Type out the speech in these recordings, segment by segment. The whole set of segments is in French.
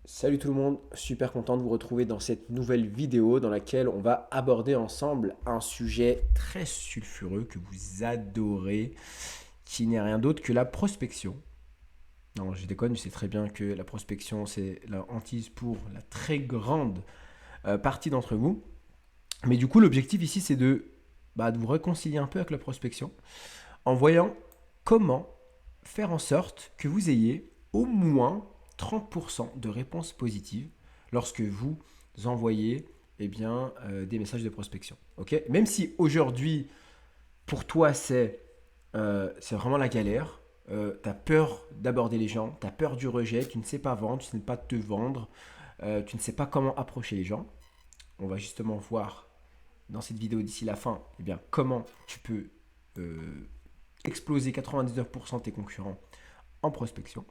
Salut tout le monde, super content de vous retrouver dans cette nouvelle vidéo dans laquelle on va aborder ensemble un sujet très sulfureux que vous adorez, qui n'est rien d'autre que la prospection. Non, je déconne, je sais très bien que la prospection c'est la hantise pour la très grande partie d'entre vous. Mais du coup, l'objectif ici c'est de vous réconcilier un peu avec la prospection en voyant comment faire en sorte que vous ayez au moins 30% de réponses positives lorsque vous envoyez des messages de prospection. Ok, même si aujourd'hui, pour toi, c'est vraiment la galère, tu as peur d'aborder les gens, tu as peur du rejet, tu ne sais pas vendre, tu ne sais pas te vendre, tu ne sais pas comment approcher les gens. On va justement voir dans cette vidéo d'ici la fin comment tu peux exploser 99% de tes concurrents en prospection.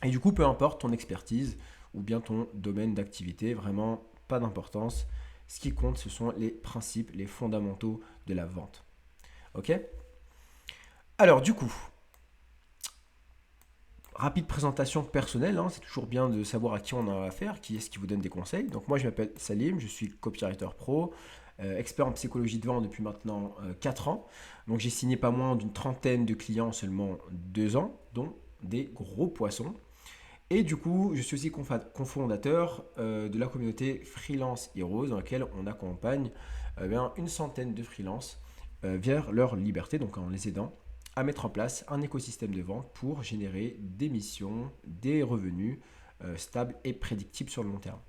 Et du coup, peu importe ton expertise ou bien ton domaine d'activité, vraiment pas d'importance. Ce qui compte, ce sont les principes, les fondamentaux de la vente. Ok. Alors du coup, rapide présentation personnelle, hein, c'est toujours bien de savoir à qui on a affaire, qui est-ce qui vous donne des conseils. Donc moi je m'appelle Salim, je suis copywriter pro, expert en psychologie de vente depuis maintenant 4 ans. Donc j'ai signé pas moins d'une trentaine de clients en seulement 2 ans, dont des gros poissons. Et du coup, je suis aussi cofondateur de la communauté Freelance Heroes dans laquelle on accompagne une centaine de freelances vers leur liberté, donc en les aidant à mettre en place un écosystème de vente pour générer des missions, des revenus stables et prédictibles sur le long terme.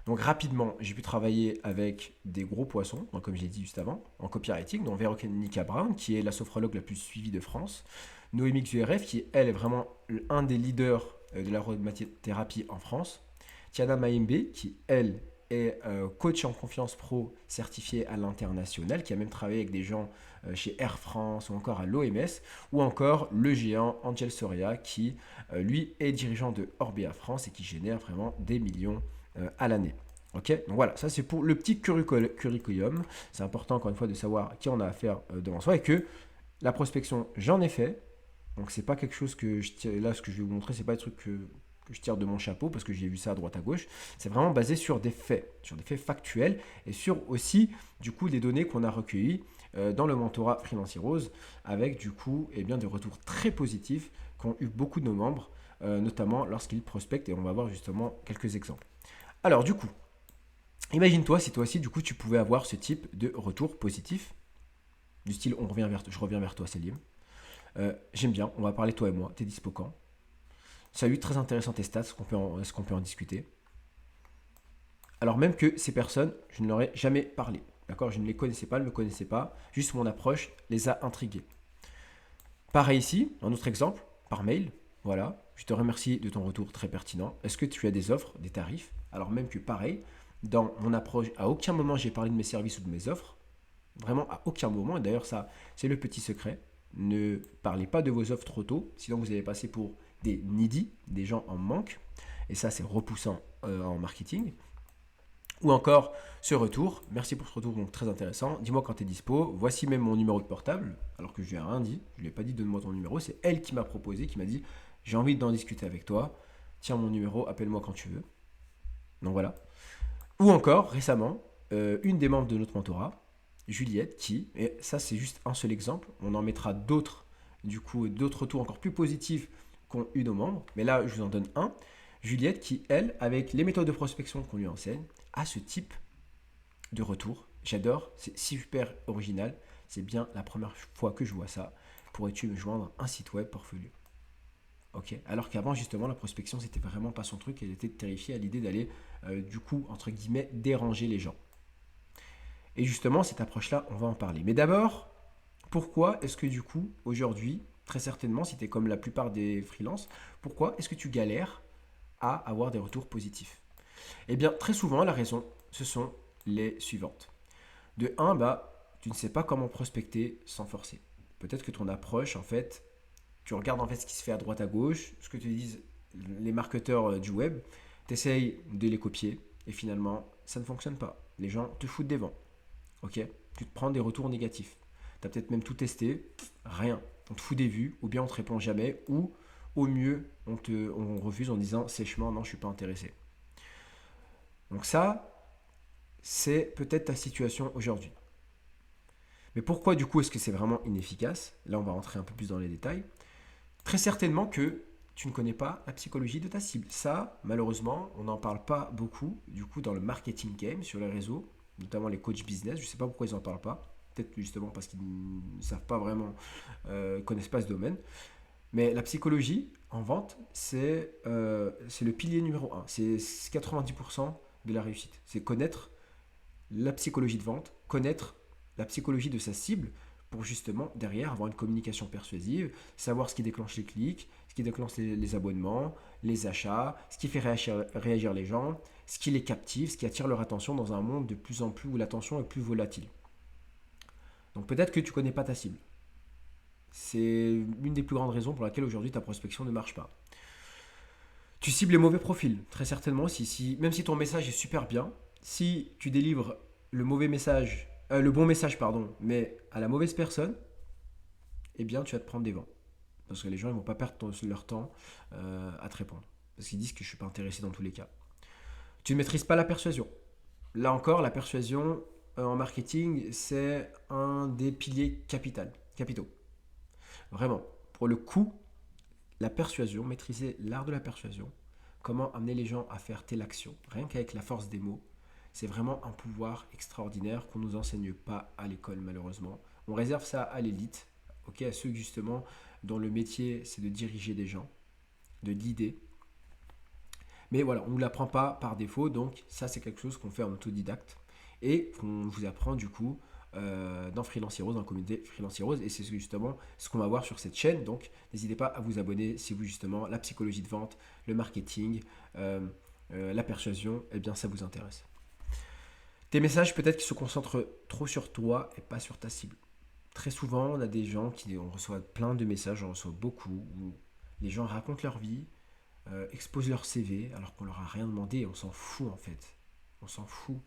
Donc rapidement, j'ai pu travailler avec des gros poissons, donc comme j'ai dit juste avant, en copywriting, dont Véronica Brown, qui est la sophrologue la plus suivie de France, Noémie XURF, qui elle est vraiment un des leaders de la aromathérapie en France, Tiana Maimbe, qui elle est coach en confiance pro certifié à l'international, qui a même travaillé avec des gens chez Air France ou encore à l'OMS, ou encore le géant Angel Soria, qui lui est dirigeant de Orbea France et qui génère vraiment des millions à l'année. Ok, donc voilà, ça c'est pour le petit curriculum. C'est important encore une fois de savoir à qui on a affaire devant soi et que la prospection, j'en ai fait. Donc c'est pas quelque chose que je tire, là ce que je vais vous montrer, c'est pas des trucs que je tire de mon chapeau parce que j'ai vu ça à droite à gauche. C'est vraiment basé sur des faits factuels et sur aussi du coup des données qu'on a recueillies dans le mentorat Freelance Heroes avec du coup des retours très positifs qu'ont eu beaucoup de nos membres, notamment lorsqu'ils prospectent et on va voir justement quelques exemples. Alors du coup, imagine-toi si toi aussi du coup tu pouvais avoir ce type de retour positif du style je reviens vers toi Céline. J'aime bien, on va parler toi et moi, t'es dispo quand? Salut, très intéressant tes stats, est-ce qu'on peut en discuter? Alors même que ces personnes, je ne leur ai jamais parlé, d'accord? Je ne les connaissais pas, elles ne me connaissaient pas, juste mon approche les a intrigués. Pareil ici, un autre exemple, par mail, voilà, je te remercie de ton retour très pertinent. Est-ce que tu as des offres, des tarifs? Alors même que pareil, dans mon approche, à aucun moment j'ai parlé de mes services ou de mes offres, vraiment à aucun moment, et d'ailleurs ça c'est le petit secret, ne parlez pas de vos offres trop tôt, sinon vous allez passer pour des needy, des gens en manque, et ça c'est repoussant en marketing. Ou encore ce retour, merci pour ce retour donc très intéressant, dis-moi quand tu es dispo, voici même mon numéro de portable, alors que je lui ai rien dit, je lui ai pas dit donne-moi ton numéro, c'est elle qui m'a proposé, qui m'a dit j'ai envie d'en discuter avec toi, tiens mon numéro, appelle-moi quand tu veux. Donc voilà. Ou encore récemment, une des membres de notre mentorat, Juliette, et ça c'est juste un seul exemple, on en mettra d'autres, du coup, d'autres retours encore plus positifs qu'ont eu nos membres, mais là je vous en donne un. Juliette qui, elle, avec les méthodes de prospection qu'on lui enseigne, a ce type de retour. J'adore, c'est super original, c'est bien la première fois que je vois ça. Pourrais-tu me joindre un site web portfolio? Ok. Alors qu'avant, justement, la prospection, c'était vraiment pas son truc. Elle était terrifiée à l'idée d'aller, du coup, entre guillemets, déranger les gens. Et justement, cette approche-là, on va en parler. Mais d'abord, pourquoi est-ce que du coup, aujourd'hui, très certainement, si tu es comme la plupart des freelances, pourquoi est-ce que tu galères à avoir des retours positifs? Eh bien, très souvent, la raison, ce sont les suivantes. De un, tu ne sais pas comment prospecter sans forcer. Peut-être que ton approche, en fait, tu regardes en fait ce qui se fait à droite à gauche, ce que te disent les marketeurs du web, tu essayes de les copier et finalement, ça ne fonctionne pas. Les gens te foutent des vents. Ok, tu te prends des retours négatifs. Tu as peut-être même tout testé, rien. On te fout des vues, ou bien on te répond jamais, ou Au mieux, on refuse en disant sèchement non, je ne suis pas intéressé. Donc ça, c'est peut-être ta situation aujourd'hui. Mais pourquoi du coup est-ce que c'est vraiment inefficace? Là, on va rentrer un peu plus dans les détails. Très certainement que tu ne connais pas la psychologie de ta cible. Ça, malheureusement, on n'en parle pas beaucoup, du coup, dans le marketing game, sur les réseaux, notamment les coachs business. Je ne sais pas pourquoi ils n'en parlent pas. Peut-être justement parce qu'ils ne savent pas vraiment, ne connaissent pas ce domaine. Mais la psychologie en vente, c'est le pilier numéro un. C'est 90% de la réussite. C'est connaître la psychologie de vente, connaître la psychologie de sa cible pour justement derrière avoir une communication persuasive, savoir ce qui déclenche les clics, ce qui déclenche les abonnements, les achats, ce qui fait réagir les gens, ce qui les captive, ce qui attire leur attention dans un monde de plus en plus où l'attention est plus volatile. Donc peut-être que tu ne connais pas ta cible. C'est l'une des plus grandes raisons pour laquelle aujourd'hui ta prospection ne marche pas. Tu cibles les mauvais profils, très certainement, même si ton message est super bien, si tu délivres le bon message, pardon, mais à la mauvaise personne, eh bien, tu vas te prendre des vents. Parce que les gens ne vont pas perdre leur temps à te répondre. Parce qu'ils disent que je ne suis pas intéressé dans tous les cas. Tu ne maîtrises pas la persuasion. Là encore, la persuasion en marketing, c'est un des piliers capitaux. Vraiment. Pour le coup, la persuasion, maîtriser l'art de la persuasion, comment amener les gens à faire telle action, rien qu'avec la force des mots, c'est vraiment un pouvoir extraordinaire qu'on ne nous enseigne pas à l'école malheureusement. On réserve ça à l'élite, à ceux justement dont le métier c'est de diriger des gens, de guider. Mais voilà, on ne nous l'apprend pas par défaut, donc ça c'est quelque chose qu'on fait en autodidacte et qu'on vous apprend du coup dans Freelance Heroes, dans la communauté Freelance Heroes, et c'est justement ce qu'on va voir sur cette chaîne. Donc n'hésitez pas à vous abonner si vous justement la psychologie de vente, le marketing, la persuasion, eh bien ça vous intéresse. Tes messages peut-être qui se concentrent trop sur toi et pas sur ta cible. Très souvent, on a des gens on reçoit plein de messages, on reçoit beaucoup, où les gens racontent leur vie, exposent leur CV alors qu'on leur a rien demandé, on s'en fout en fait. On s'en fout.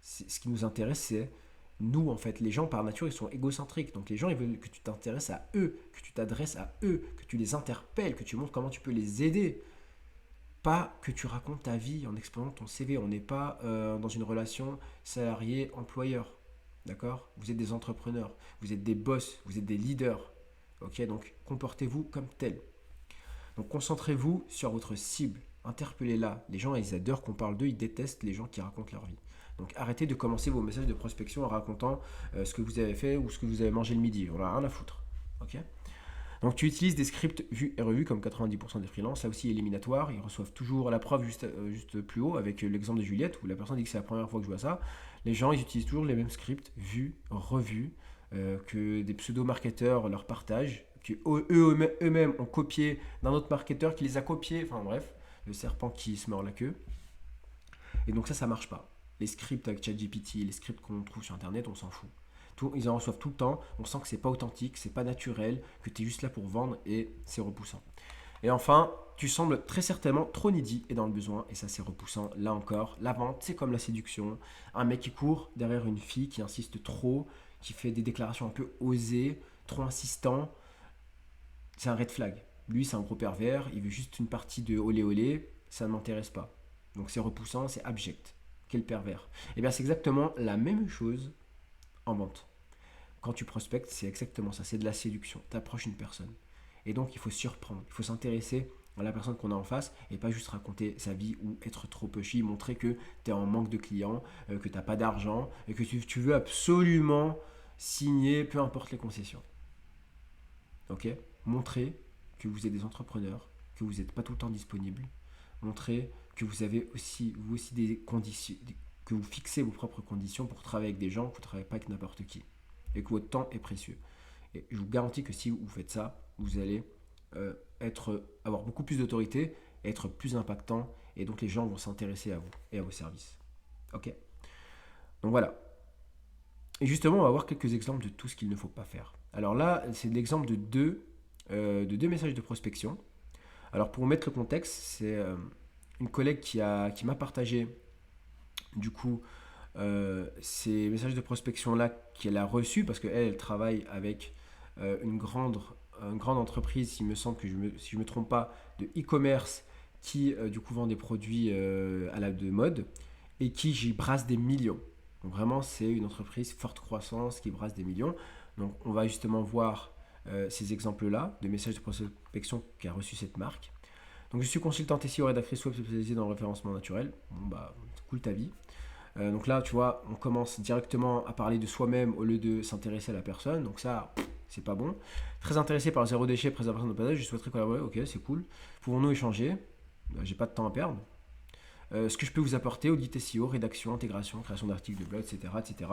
Ce qui nous intéresse, c'est nous en fait. Les gens par nature, ils sont égocentriques. Donc les gens, ils veulent que tu t'intéresses à eux, que tu t'adresses à eux, que tu les interpelles, que tu montres comment tu peux les aider. Pas que tu racontes ta vie en exposant ton CV. On n'est pas dans une relation salarié-employeur. D'accord? Vous êtes des entrepreneurs, vous êtes des boss, vous êtes des leaders. Ok? Donc comportez-vous comme tel. Donc concentrez-vous sur votre cible. Interpellez-la. Les gens, ils adorent qu'on parle d'eux, ils détestent les gens qui racontent leur vie. Donc arrêtez de commencer vos messages de prospection en racontant ce que vous avez fait ou ce que vous avez mangé le midi. On n'a rien à foutre. Ok? Donc tu utilises des scripts vus et revus comme 90% des freelances, là aussi éliminatoire, ils reçoivent toujours la preuve juste plus haut avec l'exemple de Juliette où la personne dit que c'est la première fois que je vois ça. Les gens ils utilisent toujours les mêmes scripts vus, revus, que des pseudo-marketeurs leur partagent, que eux-mêmes ont copié d'un autre marketeur qui les a copiés, enfin bref, le serpent qui se mord la queue. Et donc ça marche pas. Les scripts avec ChatGPT, les scripts qu'on trouve sur internet, on s'en fout. Ils en reçoivent tout le temps, on sent que c'est pas authentique, c'est pas naturel, que tu es juste là pour vendre et c'est repoussant. Et enfin, tu sembles très certainement trop needy et dans le besoin, et ça c'est repoussant. Là encore, la vente, c'est comme la séduction. Un mec qui court derrière une fille qui insiste trop, qui fait des déclarations un peu osées, trop insistant, c'est un red flag. Lui, c'est un gros pervers, il veut juste une partie de olé olé, ça ne m'intéresse pas. Donc c'est repoussant, c'est abject. Quel pervers. Et bien c'est exactement la même chose en vente. Quand tu prospectes, c'est exactement ça, c'est de la séduction. Tu approches une personne. Et donc, il faut surprendre, il faut s'intéresser à la personne qu'on a en face et pas juste raconter sa vie ou être trop pushy, montrer que tu es en manque de clients, que tu n'as pas d'argent et que tu veux absolument signer, peu importe les concessions. Ok? Montrer que vous êtes des entrepreneurs, que vous n'êtes pas tout le temps disponible. Montrer que vous avez vous aussi des conditions, que vous fixez vos propres conditions pour travailler avec des gens, que vous ne travaillez pas avec n'importe qui et que votre temps est précieux. Et je vous garantis que si vous faites ça, vous allez avoir beaucoup plus d'autorité, être plus impactant, et donc les gens vont s'intéresser à vous et à vos services. Ok? Donc voilà. Et justement, on va voir quelques exemples de tout ce qu'il ne faut pas faire. Alors là, c'est l'exemple de deux messages de prospection. Alors pour mettre le contexte, c'est une collègue qui m'a partagé du coup ces messages de prospection là qu'elle a reçus parce qu'elle travaille avec une grande une grande entreprise, il me semble que si je ne me trompe pas, de e-commerce qui du coup vend des produits à la de mode et qui j'y brasse des millions. Donc vraiment, c'est une entreprise forte croissance qui brasse des millions. Donc on va justement voir ces exemples-là de messages de prospection qu'a reçu cette marque. Donc je suis consultante SEO rédactrice web spécialisée dans le référencement naturel. Bon bah, cool ta vie. Donc là, tu vois, on commence directement à parler de soi-même au lieu de s'intéresser à la personne. Donc ça, c'est pas bon. Très intéressé par le zéro déchet, préservation de nos paysages, je souhaiterais collaborer. Ok, c'est cool. Pouvons-nous échanger? J'ai pas de temps à perdre. Ce que je peux vous apporter, audit SEO, rédaction, intégration, création d'articles de blog, etc., etc.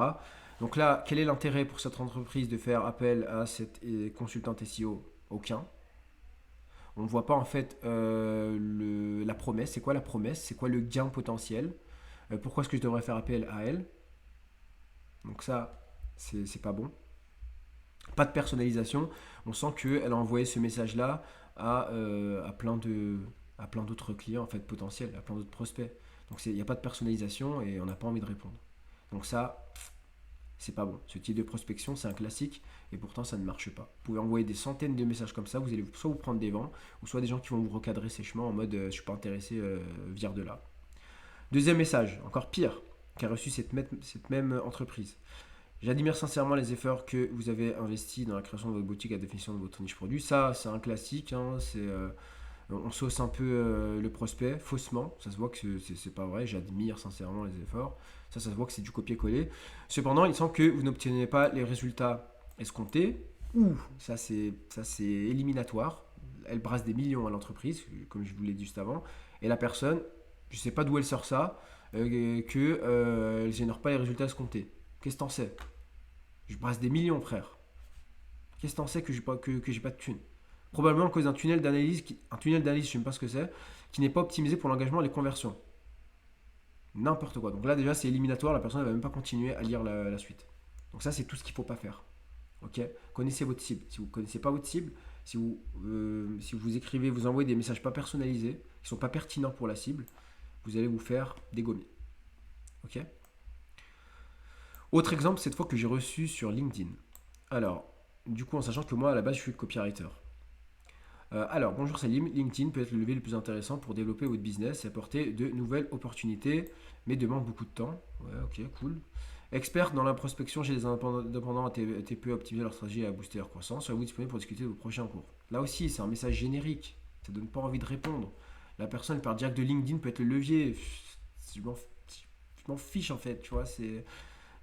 Donc là, quel est l'intérêt pour cette entreprise de faire appel à cette consultante SEO? Aucun. On ne voit pas en fait la promesse. C'est quoi la promesse? C'est quoi le gain potentiel? Pourquoi est-ce que je devrais faire appel à elle? Donc ça, c'est pas bon. Pas de personnalisation. On sent qu'elle a envoyé ce message-là à plein d'autres clients en fait potentiels, à plein d'autres prospects. Donc il n'y a pas de personnalisation et on n'a pas envie de répondre. Donc ça, c'est pas bon. Ce type de prospection, c'est un classique et pourtant ça ne marche pas. Vous pouvez envoyer des centaines de messages comme ça, vous allez soit vous prendre des vents, ou soit des gens qui vont vous recadrer sèchement en mode je suis pas intéressé, vire de là. Deuxième message, encore pire, qu'a reçu cette même entreprise. J'admire sincèrement les efforts que vous avez investis dans la création de votre boutique et la définition de votre niche produit. Ça, c'est un classique. Hein, on sauce un peu le prospect faussement. Ça se voit que c'est pas vrai. J'admire sincèrement les efforts. Ça se voit que c'est du copier-coller. Cependant, il semble que vous n'obtenez pas les résultats escomptés. Ou ça c'est éliminatoire. Elle brasse des millions à l'entreprise, comme je vous l'ai dit juste avant. Et la personne, je ne sais pas d'où elle sort ça, qu'elle ne génère pas les résultats escomptés. Qu'est-ce que t'en sais? Je brasse des millions, frère. Qu'est-ce que t'en sais que j'ai pas de thunes? Probablement à cause d'un tunnel d'analyse, un tunnel d'analyse, je sais même pas ce que c'est, qui n'est pas optimisé pour l'engagement et les conversions. N'importe quoi. Donc là, déjà, c'est éliminatoire, la personne ne va même pas continuer à lire la suite. Donc ça, c'est tout ce qu'il ne faut pas faire. Ok. Connaissez votre cible. Si vous ne connaissez pas votre cible, si vous écrivez, vous envoyez des messages pas personnalisés, qui ne sont pas pertinents pour la cible, vous allez vous faire dégommer. Ok. Autre exemple, cette fois que j'ai reçu sur LinkedIn. Alors, du coup, en sachant que moi, à la base, je suis copywriter. Alors, bonjour Salim, LinkedIn peut être le levier le plus intéressant pour développer votre business et apporter de nouvelles opportunités, mais demande beaucoup de temps. Ouais, ok, cool. Expert dans la prospection chez les indépendants à TPE à optimiser leur stratégie et à booster leur croissance. Soyez-vous disponible pour discuter de vos prochains cours? Là aussi, c'est un message générique. Ça donne pas envie de répondre. La personne par direct de LinkedIn peut être le levier. Je m'en fiche en fait, tu vois.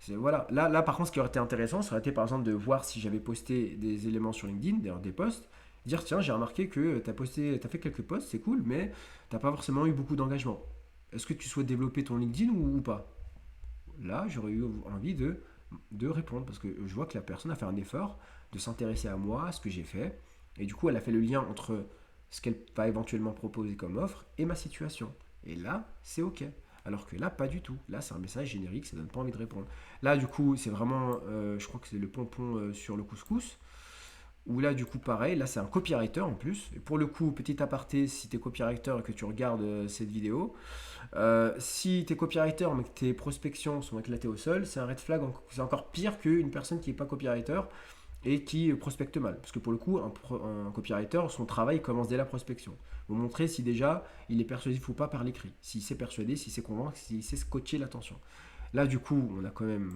Voilà. Là, par contre, ce qui aurait été intéressant, ça aurait été par exemple de voir si j'avais posté des éléments sur LinkedIn, d'ailleurs des posts, dire tiens, j'ai remarqué que t'as fait quelques posts, c'est cool, mais t'as pas forcément eu beaucoup d'engagement. Est-ce que tu souhaites développer ton LinkedIn ou pas? Là, j'aurais eu envie de répondre parce que je vois que la personne a fait un effort de s'intéresser à moi, à ce que j'ai fait, et du coup, elle a fait le lien entre ce qu'elle va éventuellement proposer comme offre et ma situation. Et là, c'est ok. Alors que là, pas du tout. Là, c'est un message générique, ça donne pas envie de répondre. Là, du coup, c'est vraiment, je crois que c'est le pompon sur le couscous. Où là, du coup, pareil, là, c'est un copywriter en plus. Et pour le coup, petit aparté, si tu es copywriter et que tu regardes cette vidéo, si tu es copywriter mais que tes prospections sont éclatées au sol, c'est un red flag, c'est encore pire qu'une personne qui n'est pas copywriter et qui prospecte mal. Parce que pour le coup, un copywriter, son travail commence dès la prospection. Vous montrer si déjà il est persuasif ou pas par l'écrit, s'il sait persuader, s'il sait convaincre, s'il sait scotcher l'attention. Là, du coup, on a quand même.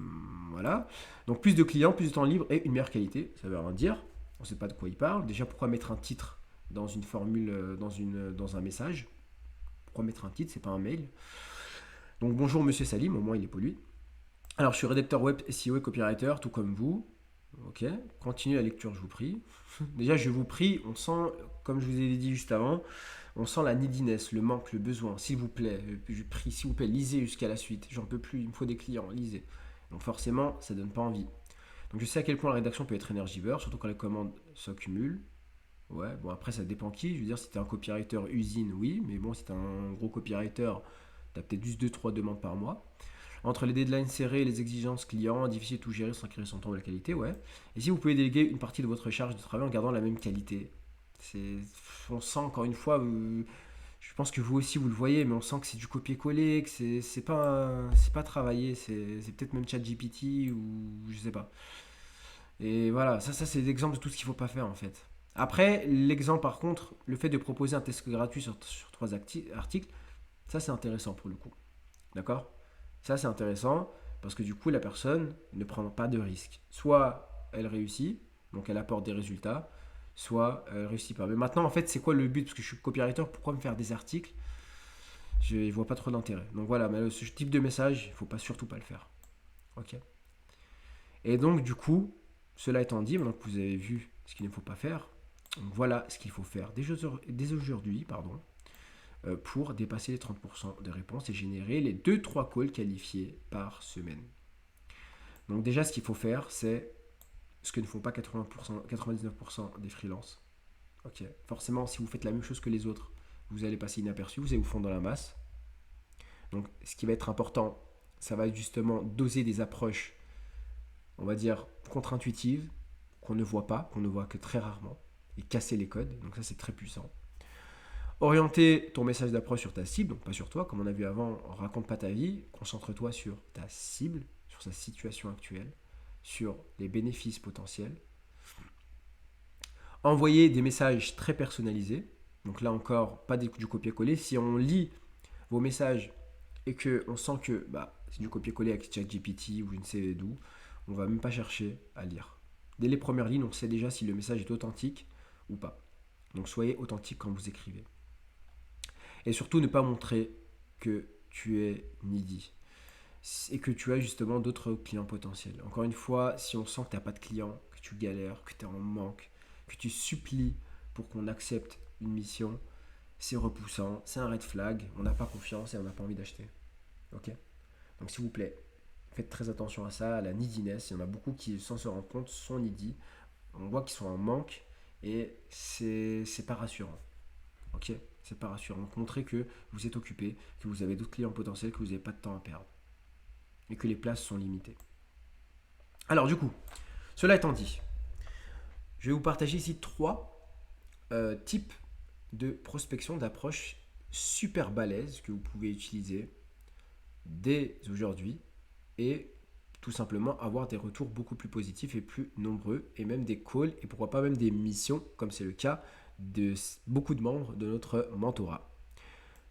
Voilà. Donc, plus de clients, plus de temps libre et une meilleure qualité. Ça veut rien dire. On ne sait pas de quoi il parle. Déjà, pourquoi mettre un titre dans une formule, dans un message? Pourquoi mettre un titre? C'est pas un mail. Donc, bonjour Monsieur Salim, au moins il est poli. Alors, je suis rédacteur web, SEO et copywriter, tout comme vous. Ok, continuez la lecture, je vous prie. Déjà, je vous prie, on sent, comme je vous ai dit juste avant, on sent la neediness, le manque, le besoin. S'il vous plaît, je prie, s'il vous plaît, lisez jusqu'à la suite. J'en peux plus, il me faut des clients, lisez. Donc forcément, ça donne pas envie. Donc je sais à quel point la rédaction peut être énergivore, surtout quand les commandes s'accumulent. Ouais, bon après ça dépend qui. Je veux dire, si t'es un copywriter usine, oui, mais bon, si t'es un gros copywriter, t'as peut-être juste 2-3 demandes par mois. Entre les deadlines serrés et les exigences clients, difficile de tout gérer sans créer son temps de la qualité, ouais. Et si vous pouvez déléguer une partie de votre charge de travail en gardant la même qualité, c'est, on sent encore une fois, je pense que vous aussi vous le voyez, mais on sent que c'est du copier-coller, que c'est pas travaillé, c'est peut-être même ChatGPT ou je sais pas. Et voilà, ça c'est l'exemple de tout ce qu'il faut pas faire en fait. Après, l'exemple par contre, le fait de proposer un test gratuit sur 3 articles, ça c'est intéressant pour le coup. D'accord? Ça c'est intéressant parce que du coup la personne ne prend pas de risque. Soit elle réussit, donc elle apporte des résultats, soit elle réussit pas. Mais maintenant en fait c'est quoi le but? Parce que je suis copywriter, pourquoi me faire des articles? Je ne vois pas trop d'intérêt. Donc voilà, mais ce type de message, il ne faut pas, surtout pas le faire. Ok. Et donc du coup, cela étant dit, maintenant que vous avez vu ce qu'il ne faut pas faire, voilà ce qu'il faut faire dès aujourd'hui, pour dépasser les 30% de réponses et générer les 2-3 calls qualifiés par semaine. Donc déjà, ce qu'il faut faire, c'est ce que ne font pas 80%, 99% des freelances. Ok. Forcément, si vous faites la même chose que les autres, vous allez passer inaperçu, vous allez vous fondre dans la masse. Donc ce qui va être important, ça va être justement doser des approches, on va dire, contre-intuitives, qu'on ne voit pas, qu'on ne voit que très rarement, et casser les codes. Donc ça, c'est très puissant. Orienter ton message d'approche sur ta cible, donc pas sur toi, comme on a vu avant, raconte pas ta vie, concentre-toi sur ta cible, sur sa situation actuelle, sur les bénéfices potentiels. Envoyer des messages très personnalisés, donc là encore, pas du copier-coller. Si on lit vos messages et qu'on sent que c'est du copier-coller avec ChatGPT ou je ne sais d'où, on va même pas chercher à lire. Dès les premières lignes, on sait déjà si le message est authentique ou pas. Donc soyez authentique quand vous écrivez. Et surtout ne pas montrer que tu es needy et que tu as justement d'autres clients potentiels. Encore une fois, si on sent que tu n'as pas de clients, que tu galères, que tu es en manque, que tu supplies pour qu'on accepte une mission, c'est repoussant, c'est un red flag, on n'a pas confiance et on n'a pas envie d'acheter. Ok. Donc s'il vous plaît, faites très attention à ça, à la neediness. Il y en a beaucoup qui, sans se rendre compte, sont needy. On voit qu'ils sont en manque et c'est pas rassurant. Ok. C'est pas rassurant. Donc montrez que vous êtes occupé, que vous avez d'autres clients potentiels, que vous n'avez pas de temps à perdre et que les places sont limitées. Alors du coup, cela étant dit, je vais vous partager ici 3 types de prospection, d'approche super balèzes que vous pouvez utiliser dès aujourd'hui et tout simplement avoir des retours beaucoup plus positifs et plus nombreux et même des calls et pourquoi pas même des missions comme c'est le cas de beaucoup de membres de notre mentorat.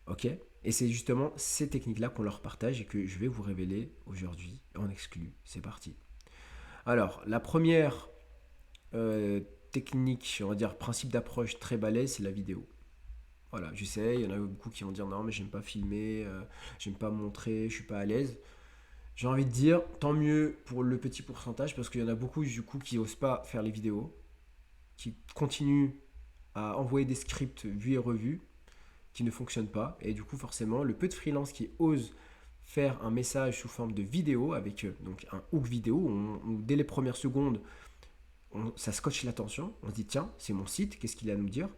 Ok. Et c'est justement ces techniques-là qu'on leur partage et que je vais vous révéler aujourd'hui en exclu. C'est parti. Alors, la première technique, on va dire principe d'approche très balèze, c'est la vidéo. Voilà, je sais, il y en a beaucoup qui vont dire non, mais j'aime pas filmer, j'aime pas montrer, je suis pas à l'aise. J'ai envie de dire tant mieux pour le petit pourcentage parce qu'il y en a beaucoup du coup qui osent pas faire les vidéos, qui continuent à envoyer des scripts vus et revus qui ne fonctionnent pas. Et du coup, forcément, le peu de freelance qui osent faire un message sous forme de vidéo avec donc un hook vidéo où dès les premières secondes, ça scotche l'attention. On se dit tiens, c'est mon site, qu'est-ce qu'il a à nous dire?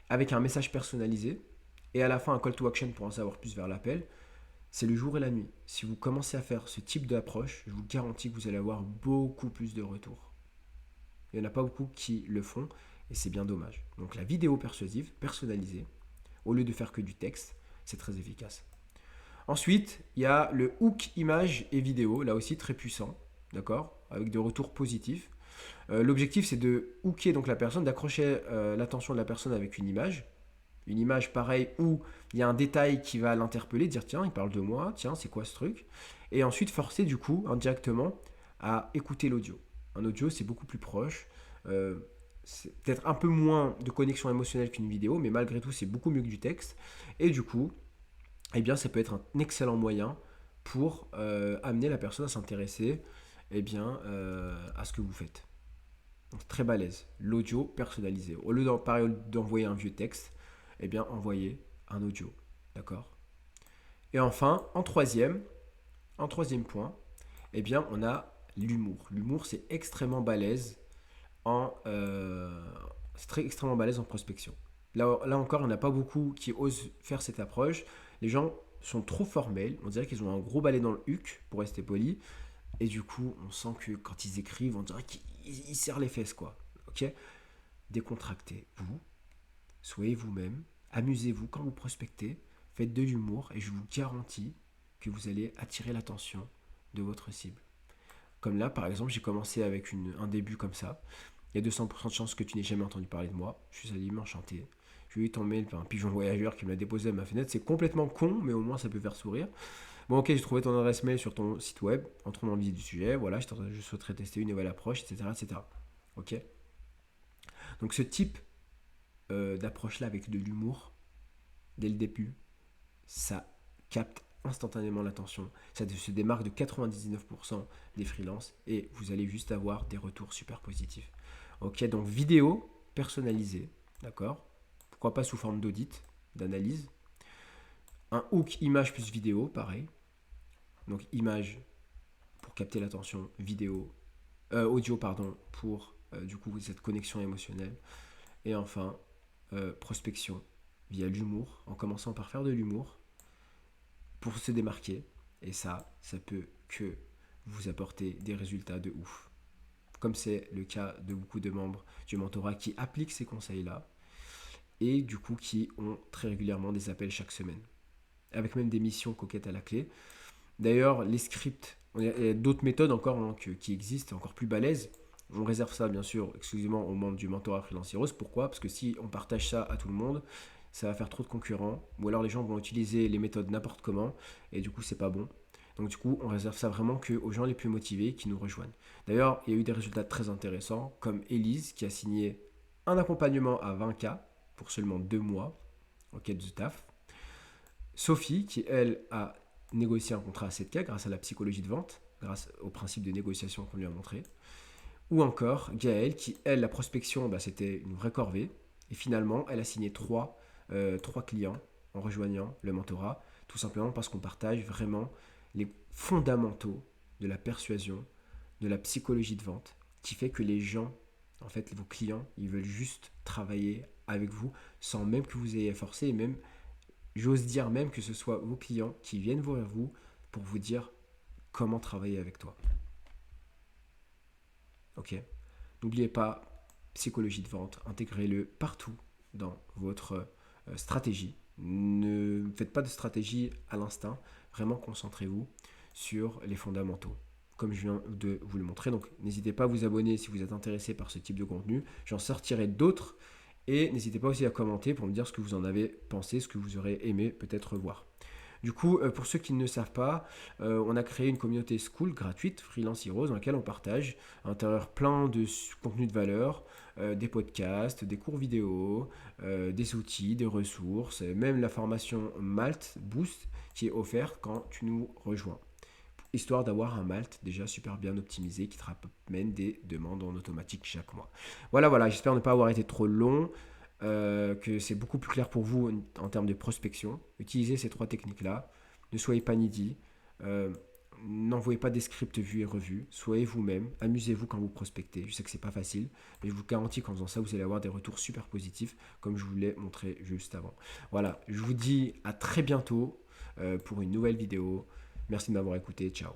Avec un message personnalisé et à la fin un call to action pour en savoir plus vers l'appel. C'est le jour et la nuit. Si vous commencez à faire ce type d'approche, je vous garantis que vous allez avoir beaucoup plus de retours. Il n'y en a pas beaucoup qui le font et c'est bien dommage. Donc la vidéo persuasive, personnalisée, au lieu de faire que du texte, c'est très efficace. Ensuite, il y a le hook image et vidéo, là aussi très puissant, d'accord, avec des retours positifs. L'objectif, c'est de hooker donc la personne, d'accrocher l'attention de la personne avec une image. Une image pareille où il y a un détail qui va l'interpeller, dire tiens, il parle de moi, tiens, c'est quoi ce truc? Et ensuite forcer du coup indirectement à écouter l'audio. Un audio, c'est beaucoup plus proche. C'est peut-être un peu moins de connexion émotionnelle qu'une vidéo, mais malgré tout, c'est beaucoup mieux que du texte. Et du coup, eh bien, ça peut être un excellent moyen pour amener la personne à s'intéresser à ce que vous faites. Donc, très balèze. L'audio personnalisé. Au lieu d'envoyer un vieux texte, eh bien, envoyez un audio. D'accord? Et enfin, en troisième point, eh bien, on a l'humour. L'humour, c'est extrêmement balèze extrêmement balèze en prospection. Là encore, il n'y en a pas beaucoup qui osent faire cette approche. Les gens sont trop formels. On dirait qu'ils ont un gros balai dans le huc, pour rester poli. Et du coup, on sent que quand ils écrivent, on dirait qu'ils serrent les fesses, quoi. Ok? Décontractez-vous, soyez vous-même, amusez-vous quand vous prospectez, faites de l'humour et je vous garantis que vous allez attirer l'attention de votre cible. Comme là, par exemple, j'ai commencé avec un début comme ça. Il y a 200% de chances que tu n'aies jamais entendu parler de moi. Je suis Salim, enchanté. J'ai eu ton mail par un pigeon voyageur qui me l'a déposé à ma fenêtre. C'est complètement con, mais au moins ça peut faire sourire. Bon, ok, j'ai trouvé ton adresse mail sur ton site web. Entrons dans le vif du sujet. Voilà, je souhaiterais tester une nouvelle approche, etc. etc. Ok. Donc ce type d'approche-là avec de l'humour, dès le début, ça capte instantanément l'attention. Ça se démarque de 99% des freelances et vous allez juste avoir des retours super positifs. Ok, donc vidéo personnalisée, d'accord? Pourquoi pas sous forme d'audit, d'analyse. Un hook image plus vidéo, pareil. Donc image pour capter l'attention, vidéo, audio pardon, pour du coup cette connexion émotionnelle. Et enfin, prospection via l'humour, en commençant par faire de l'humour pour se démarquer. Et ça peut que vous apporter des résultats de ouf. Comme c'est le cas de beaucoup de membres du mentorat qui appliquent ces conseils-là et du coup qui ont très régulièrement des appels chaque semaine. Avec même des missions coquettes à la clé. D'ailleurs, les scripts, il y a d'autres méthodes encore qui existent, encore plus balèzes. On réserve ça bien sûr exclusivement aux membres du mentorat Freelance Heroes. Pourquoi? Parce que si on partage ça à tout le monde, ça va faire trop de concurrents. Ou alors les gens vont utiliser les méthodes n'importe comment. Et du coup, c'est pas bon. Donc du coup, on réserve ça vraiment que aux gens les plus motivés qui nous rejoignent. D'ailleurs, il y a eu des résultats très intéressants, comme Elise qui a signé un accompagnement à 20K pour seulement 2 mois en quête de taf. Sophie qui, elle, a négocié un contrat à 7K grâce à la psychologie de vente, grâce au principe de négociation qu'on lui a montré. Ou encore Gaëlle qui, elle, la prospection, c'était une vraie corvée. Et finalement, elle a signé 3 clients en rejoignant le mentorat, tout simplement parce qu'on partage vraiment les fondamentaux de la persuasion, de la psychologie de vente, qui fait que les gens, en fait, vos clients, ils veulent juste travailler avec vous sans même que vous ayez forcé, et même, j'ose dire même que ce soit vos clients qui viennent vers vous pour vous dire comment travailler avec toi. Ok. N'oubliez pas, psychologie de vente, intégrez-le partout dans votre stratégie. Ne faites pas de stratégie à l'instinct, vraiment concentrez-vous sur les fondamentaux, comme je viens de vous le montrer. Donc n'hésitez pas à vous abonner si vous êtes intéressé par ce type de contenu. J'en sortirai d'autres et n'hésitez pas aussi à commenter pour me dire ce que vous en avez pensé, ce que vous aurez aimé peut-être voir. Du coup, pour ceux qui ne le savent pas, on a créé une communauté school gratuite, Freelance Heroes, dans laquelle on partage à l'intérieur plein de contenus de valeur, des podcasts, des cours vidéo, des outils, des ressources, même la formation Malt Boost qui est offerte quand tu nous rejoins. Histoire d'avoir un Malt déjà super bien optimisé qui te ramène des demandes en automatique chaque mois. Voilà, j'espère ne pas avoir été trop long. Que c'est beaucoup plus clair pour vous en termes de prospection. Utilisez ces 3 techniques-là. Ne soyez pas needy. N'envoyez pas des scripts vus et revus. Soyez vous-même. Amusez-vous quand vous prospectez. Je sais que c'est pas facile, mais je vous garantis qu'en faisant ça, vous allez avoir des retours super positifs, comme je vous l'ai montré juste avant. Voilà, je vous dis à très bientôt pour une nouvelle vidéo. Merci de m'avoir écouté. Ciao.